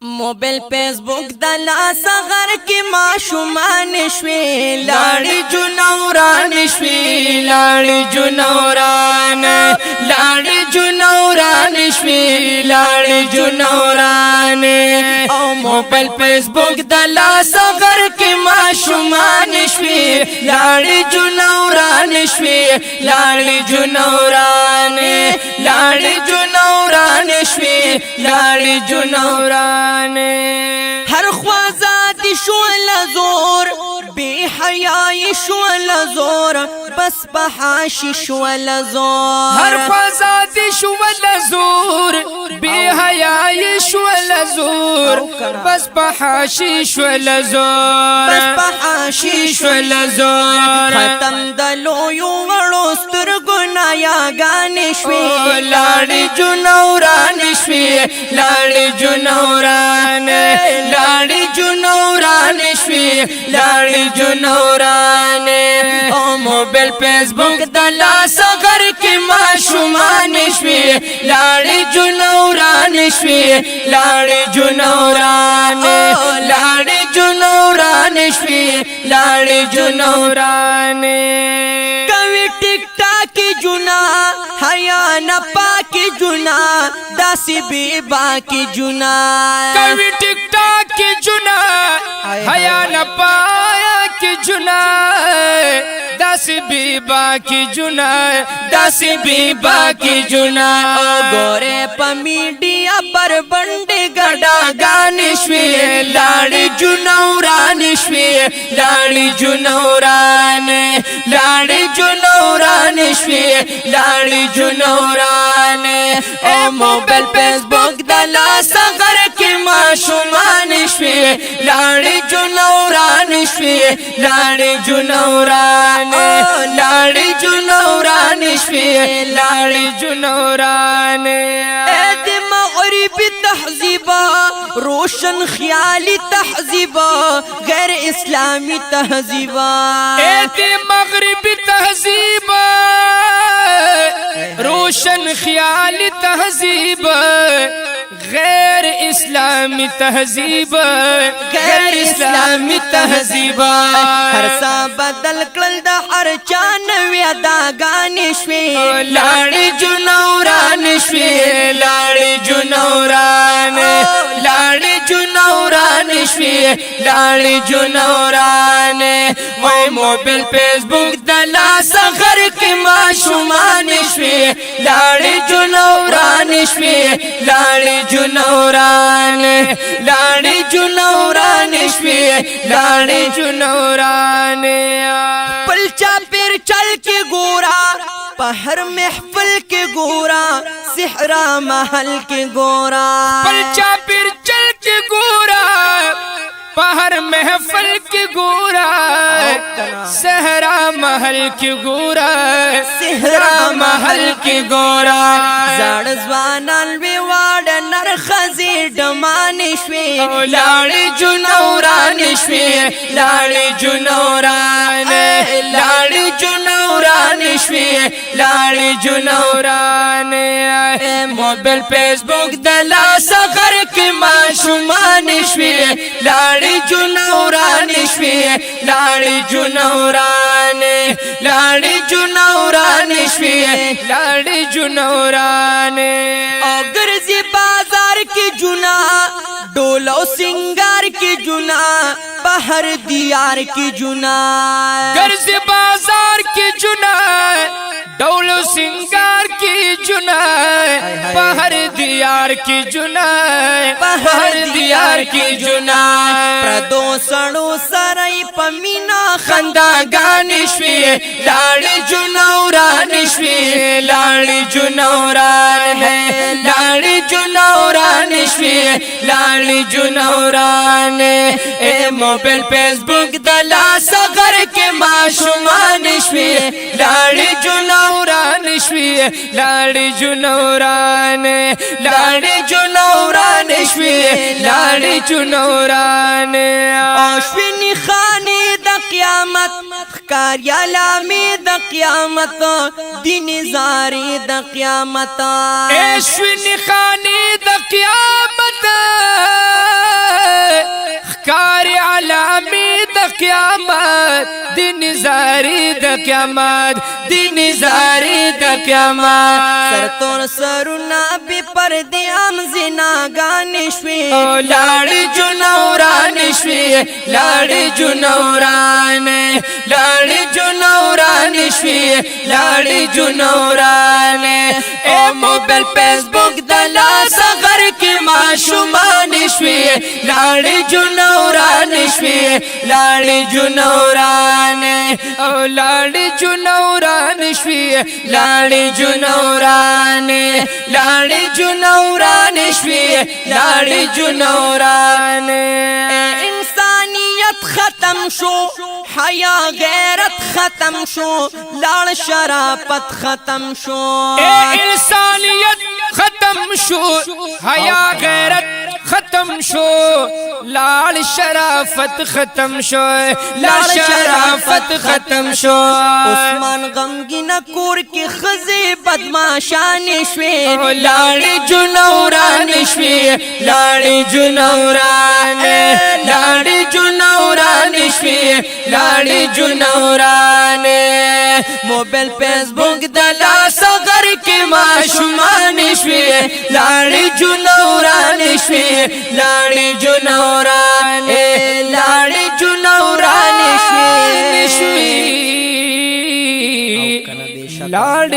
موبایل فیسبوک د لاس غر کې ماشومان شوي لاړې جنوران شوي لاړې جنوران لاړې جنوران شوي لاړې جنوران او موبایل فیسبوک د لاس غر کې ماشومان شوي لاړې جنوران شوي لاړې جنوران لاړې جنوران شوي لاړې جنوران هر خوازات شول زور بی حیاي شول زور بس بحاشي شول زور هر خوازات شول زور بی حیاي شول زور بس بحاشي شول زور بس بحاشي شول زور ختم دلو یو غړو سترګو نایاګانې شوي لاړې جنوران شوي لاړې جنوران لاړې جنوران شوي لاړې جنوران او موبایل فیسبوک د لاس غر کې ماشومان شوي لاړې جنوران شوي لاړې جنوران لاړې جنوران شوي لاړې جنوران کوي ټیک ټاک جنا حیا نه پاکي جنا داسې بي باکي جنا کوي ټیک ټاک جنا حیا نه پاکي جنا داسې بي باکي جنا داسې بي باکي جنا ګوره په میډیا پر باندې ګډا ګان شوي لاړې جنوران شوي لاړې جنوران لاړې جنوران شوي لاړې جنوران او موبایل فیسبوک د لاس غر کې ماشومان شوي لاړې جنوران شوي لاړې جنوران لاړې جنوران شوي لاړې جنوران تهذیبا روشن خیالی تهذیبا غیر اسلامی تهذیبا ایتی مغربی تهذیبا روشن خیالی تهذیبا غیر اسلامی تهذیبا غیر اسلامی تهذیبا هر سا بدل کړل د هر چا نوې اداګانې شوي لاړې جنوران شوي لاړې جنوران لاړې جنوران شوي لاړې جنوران وای موبایل فیسبوک د لاس غر کې ماشومان شوي لاړې جنوران شوي لاړې جنوران لاړې جنوران شوي لاړې جنوران پلچا پیر چل کے گورا پہر محفل کے گورا صحرا محل کے گورا پلچا پیر چل کے گورا پہر محفل کے گورا صحرا محل کے گورا صحرا محل کے گورا زړ ځوانان وی واډ نر خزي ډمان شوي لاړې جنوران شوي لاړې جنوران لاړې جنوران شوي لاړې جنوران موبایل فیسبوک د لاس غر کې ماشومان شوي لاړې جنوران شوي لاړې جنوران لاړې جنوران شوي لاړې جنوران او ګرځي بازار کې جنا ډول او سنگار کې جنا بهر دیار کې جنا ګرځي بازار کې جنا ډول او سنگار کې جنا بهر دیار کې جنا بهر دیار کې جنا پردو سړو سره پمینا خنداګان شوي لاړې جنوران شوي لاړې جنوران لاړې جنوران شوي لاړې جنوران موبایل فیسبوک د لاس غر کې ماشومان شوي لاړې جنوران شوي لاړې جنوران لاړې جنوران شوي لاړې جنوران اوشوینی خانی د قیامت کاریا لامی د قیامت دین زاری د قیامت اوشوینی خانی د قیامت قیامت دین زاری د قیامت دین زاری د قیامت سر تور سرنا بی پردیام زناگان شوی لاړې جنوران شوی لاړې جنوران لاړې جنوران شوی لاړې جنوران اے موبایل فیسبوک د لاس غر کې ماشومان شوی لاړې جنوران شوی لاړې جنوران او لاړې جنوران شوی لاړې جنوران لاړې جنوران شوی لاړې جنوران انسانیت ختم شو حیا غیرت ختم شو لاړ شرافت ختم شو انسانیت ختم شو حیا غیرت ختم شو لاړ شرافت ختم شو لاړ شرافت ختم شو عثمان غمگین کور کی خزی بدماشان شوی لاړ جنوران شوی لاړ جنوران لاړ جنوران شوی لاړ جنوران موبایل فیسبوک د لاس غر کې ماشومان شوی لاړ جنوران شوی لاړ جنوران لاړ جنوران شوی لاړ